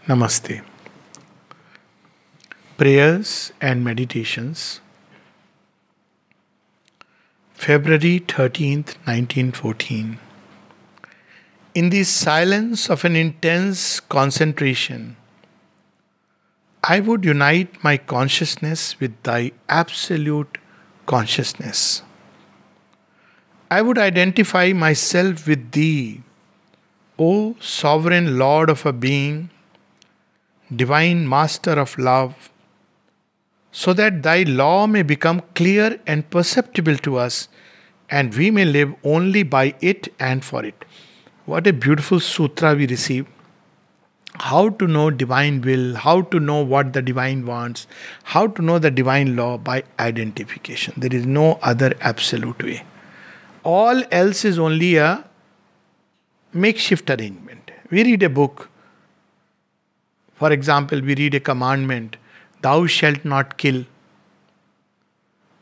Namaste. Prayers and Meditations, February 13th, 1914. In the silence of an intense concentration, I would unite my consciousness with thy absolute consciousness. I would identify myself with thee, O sovereign Lord of a being, divine Master of love, so that thy law may become clear and perceptible to us, and we may live only by it and for it. What a beautiful sutra we receive. How to know divine will, how to know what the divine wants, how to know the divine law by identification. There is no other absolute way. All else is only a makeshift arrangement. We read a book. For example, we read a commandment, thou shalt not kill.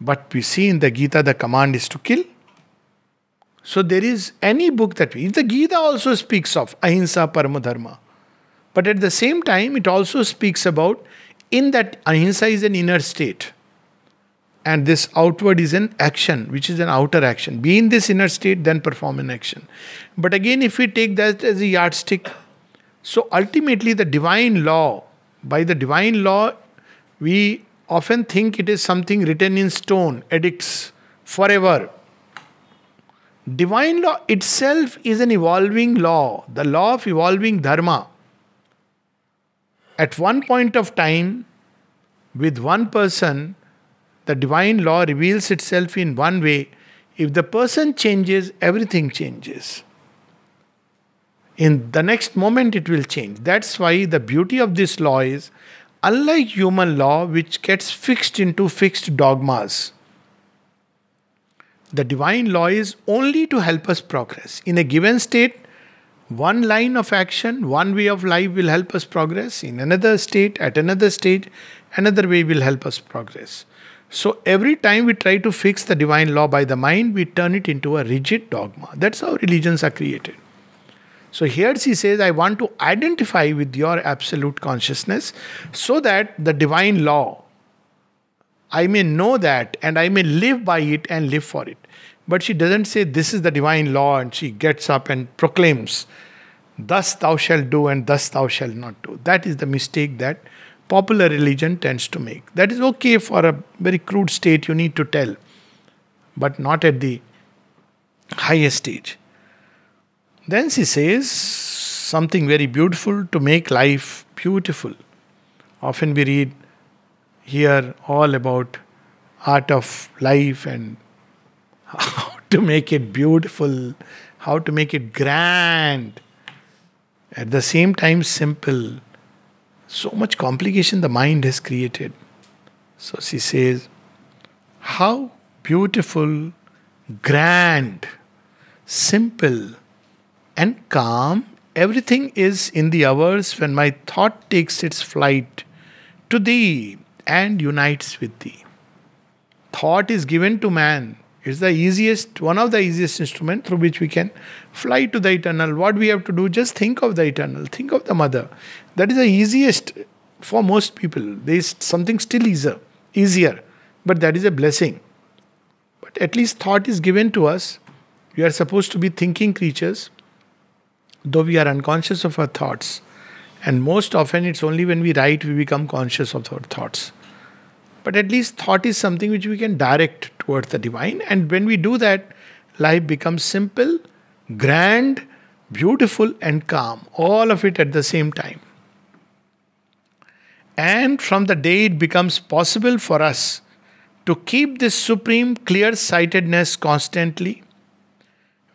But we see in the Gita the command is to kill. So there is any book that the Gita also speaks of ahimsa paramo dharma. But at the same time, it also speaks about in that ahimsa is an inner state. And this outward is an action, which is an outer action. Be in this inner state, then perform an action. But again, if we take that as a yardstick, so ultimately the divine law, by the divine law, we often think it is something written in stone, edicts, forever. Divine law itself is an evolving law, the law of evolving dharma. At one point of time, with one person, the divine law reveals itself in one way. If the person changes, everything changes. In the next moment, it will change. That's why the beauty of this law is, unlike human law, which gets fixed into fixed dogmas, the divine law is only to help us progress. In a given state, one line of action, one way of life will help us progress. In another state, at another stage, another way will help us progress. So every time we try to fix the divine law by the mind, we turn it into a rigid dogma. That's how religions are created. So here she says, I want to identify with your absolute consciousness so that the divine law, I may know that and I may live by it and live for it. But she doesn't say this is the divine law and she gets up and proclaims, thus thou shalt do and thus thou shalt not do. That is the mistake that popular religion tends to make. That is okay for a very crude state, you need to tell, but not at the highest stage. Then she says something very beautiful to make life beautiful. Often we read here all about art of life and how to make it beautiful, how to make it grand, at the same time simple. So much complication the mind has created. So she says, how beautiful, grand, simple, and calm everything is in the hours when my thought takes its flight to thee and unites with thee. Thought is given to man. It's the easiest, one of the easiest instruments through which we can fly to the eternal. What we have to do, just think of the eternal, think of the mother. That is the easiest for most people. There is something still easier, but that is a blessing. But at least thought is given to us. We are supposed to be thinking creatures, though we are unconscious of our thoughts. And most often it's only when we write we become conscious of our thoughts. But at least thought is something which we can direct towards the divine. And when we do that, life becomes simple, grand, beautiful and calm. All of it at the same time. And from the day it becomes possible for us to keep this supreme clear-sightedness constantly,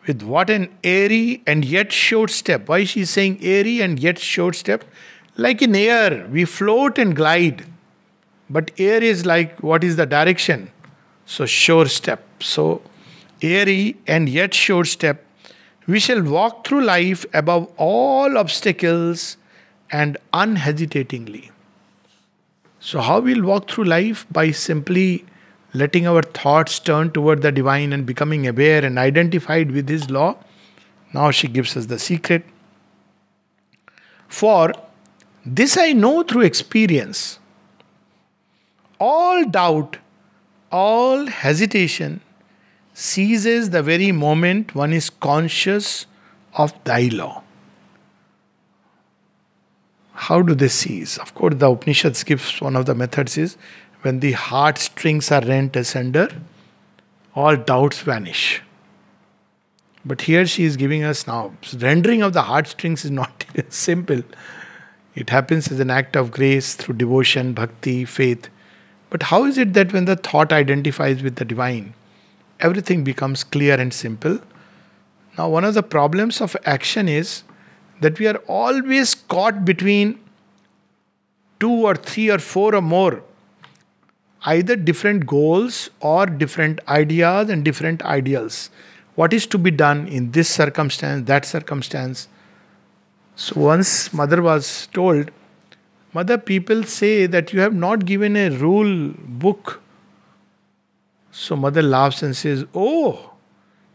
with what an airy and yet short step. Why she is saying airy and yet short step? Like in air, we float and glide. But air is like, what is the direction? So sure step. So airy and yet short step, we shall walk through life above all obstacles and unhesitatingly. So how we'll walk through life? By simply letting our thoughts turn toward the divine and becoming aware and identified with His law. Now she gives us the secret. For This I know through experience. All doubt, all hesitation ceases the very moment one is conscious of thy law. How do they cease? Of course, the Upanishads gives one of the methods is when the heart strings are rent asunder, all doubts vanish. But here she is giving us now, rendering of the heartstrings is not simple. It happens as an act of grace through devotion, bhakti, faith. But how is it that when the thought identifies with the divine, everything becomes clear and simple? Now, one of the problems of action is that we are always caught between two or three or four or more, either different goals or different ideas and different ideals. What is to be done in this circumstance, that circumstance? So once mother was told, Mother, people say that you have not given a rule book. So mother laughs and says, oh,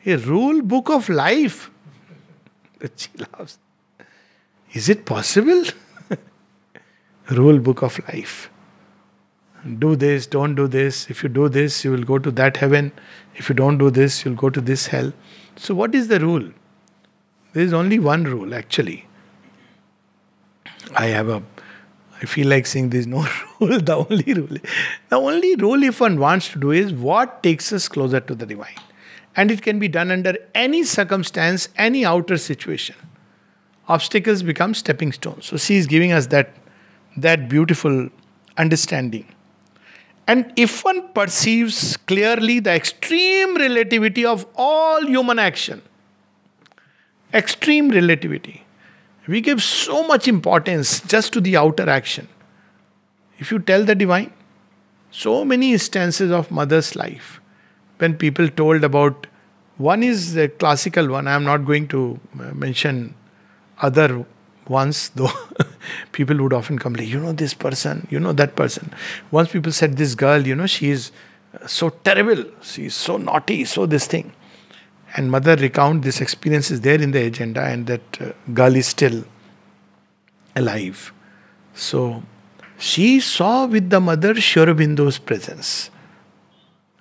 a rule book of life. She laughs. Is it possible? Rule book of life. Do this, don't do this. If you do this, you will go to that heaven. If you don't do this, you'll go to this hell. So what is the rule? There is only one rule actually. I feel like saying there is no rule. The only rule if one wants to do is what takes us closer to the divine. And it can be done under any circumstance, any outer situation. Obstacles become stepping stones. So she is giving us that beautiful understanding. And if one perceives clearly the extreme relativity of all human action, extreme relativity, we give so much importance just to the outer action. If you tell the divine, so many instances of mother's life, when people told about, one is the classical one, I am not going to mention other ones, though people would often complain, you know this person, you know that person. Once people said, this girl, she is so terrible, she is so naughty, so this thing. And mother recount this experience is there in the agenda, and that girl is still alive. So she saw with the mother Sri Aurobindo's presence,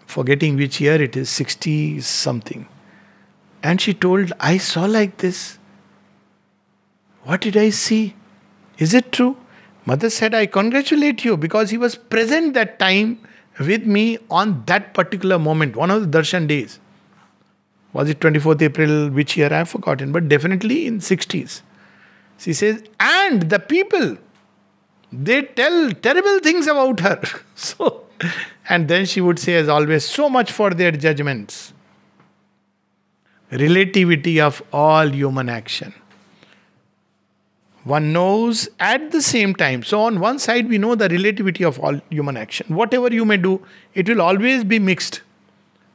forgetting which year it is, 60 something. And she told, I saw like this. What did I see? Is it true? Mother said, I congratulate you because he was present that time with me on that particular moment, one of the darshan days. Was it 24th April, which year I have forgotten, but definitely in 60s. She says, and the people, they tell terrible things about her. So, and then she would say, as always, so much for their judgments. Relativity of all human action. One knows at the same time. So on one side, we know the relativity of all human action. Whatever you may do, it will always be mixed.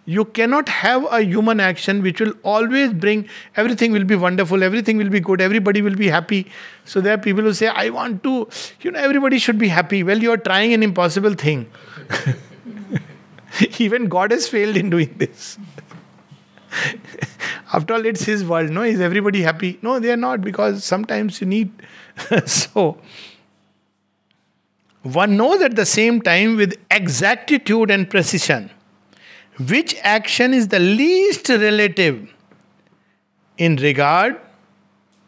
You cannot have a human action which will always bring, everything will be wonderful, everything will be good, everybody will be happy. So there are people who say, I want to, everybody should be happy. Well, you are trying an impossible thing. Even God has failed in doing this. After all, it's His world. No, is everybody happy? No, they are not, because sometimes you need. So, one knows at the same time with exactitude and precision which action is the least relative in regard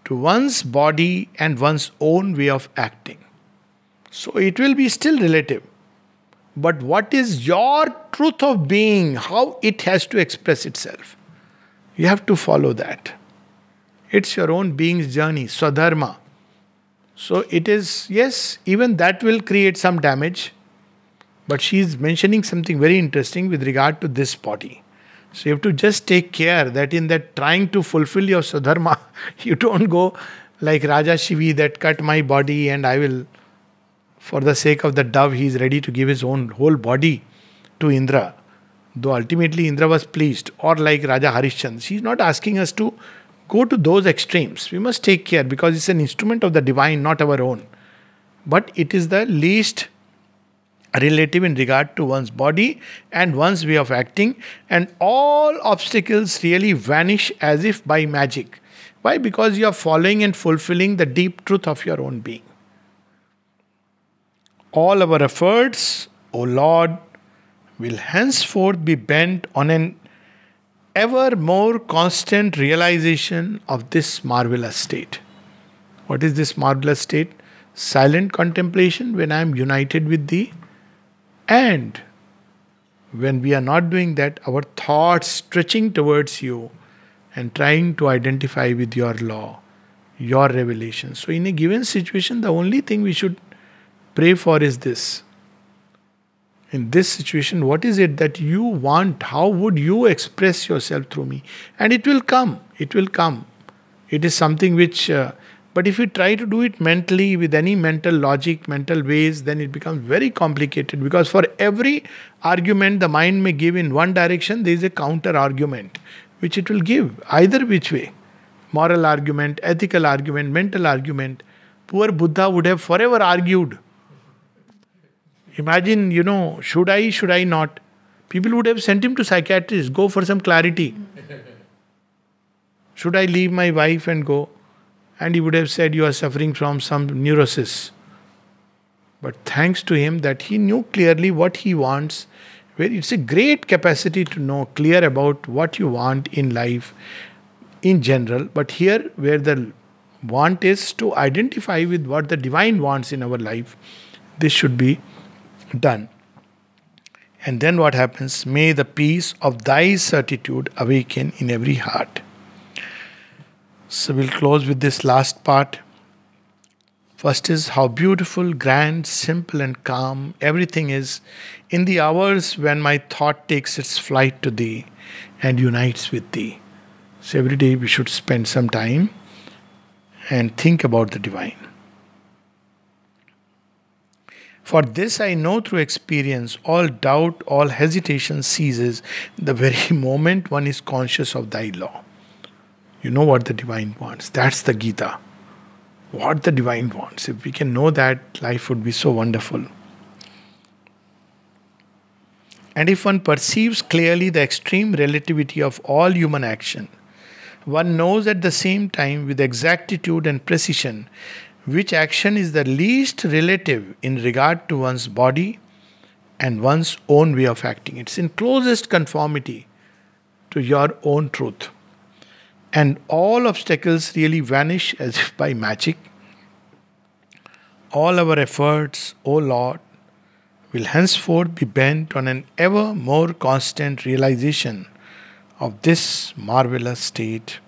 to one's body and one's own way of acting. So it will be still relative. But what is your truth of being, how it has to express itself? You have to follow that. It's your own being's journey, swadharma. So it is, yes, even that will create some damage. But she is mentioning something very interesting with regard to this body. So you have to just take care that in that trying to fulfill your swadharma, you don't go like Raja Shivi that cut my body and I will, for the sake of the dove, he is ready to give his own whole body to Indra. Though ultimately Indra was pleased. Or like Raja Harishchandra. She is not asking us to go to those extremes. We must take care because it's an instrument of the divine, not our own. But it is the least relative in regard to one's body and one's way of acting, and all obstacles really vanish as if by magic. Why? Because you are following and fulfilling the deep truth of your own being. All our efforts, O Lord, will henceforth be bent on an ever more constant realization of this marvelous state. What is this marvelous state? Silent contemplation when I am united with Thee. And when we are not doing that, our thoughts stretching towards You and trying to identify with Your law, Your revelation. So, in a given situation, the only thing we should pray for is this. In this situation, what is it that you want? How would you express yourself through me? And it will come. It will come. It is something which, but if you try to do it mentally with any mental logic, mental ways, then it becomes very complicated, because for every argument the mind may give in one direction, there is a counter argument which it will give either which way. Moral argument, ethical argument, mental argument. Poor Buddha would have forever argued. Imagine, should I not? People would have sent him to psychiatrists, go for some clarity. Should I leave my wife and go? And he would have said, you are suffering from some neurosis. But thanks to him that he knew clearly what he wants. It's a great capacity to know clear about what you want in life in general. But here where the want is to identify with what the divine wants in our life, this should be done. And then what happens? May the peace of Thy certitude awaken in every heart. So we'll close with this last part. First is how beautiful, grand, simple and calm everything is in the hours when my thought takes its flight to Thee and unites with Thee. So every day we should spend some time and think about the divine. For this I know through experience, all doubt, all hesitation ceases the very moment one is conscious of Thy law. You know what the divine wants. That's the Gita. What the divine wants. If we can know that, life would be so wonderful. And if one perceives clearly the extreme relativity of all human action, one knows at the same time with exactitude and precision which action is the least relative in regard to one's body and one's own way of acting. It's in closest conformity to your own truth. And all obstacles really vanish as if by magic. All our efforts, O Lord, will henceforth be bent on an ever more constant realization of this marvelous state.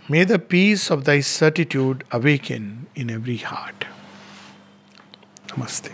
May the peace of Thy certitude awaken in every heart. Namaste.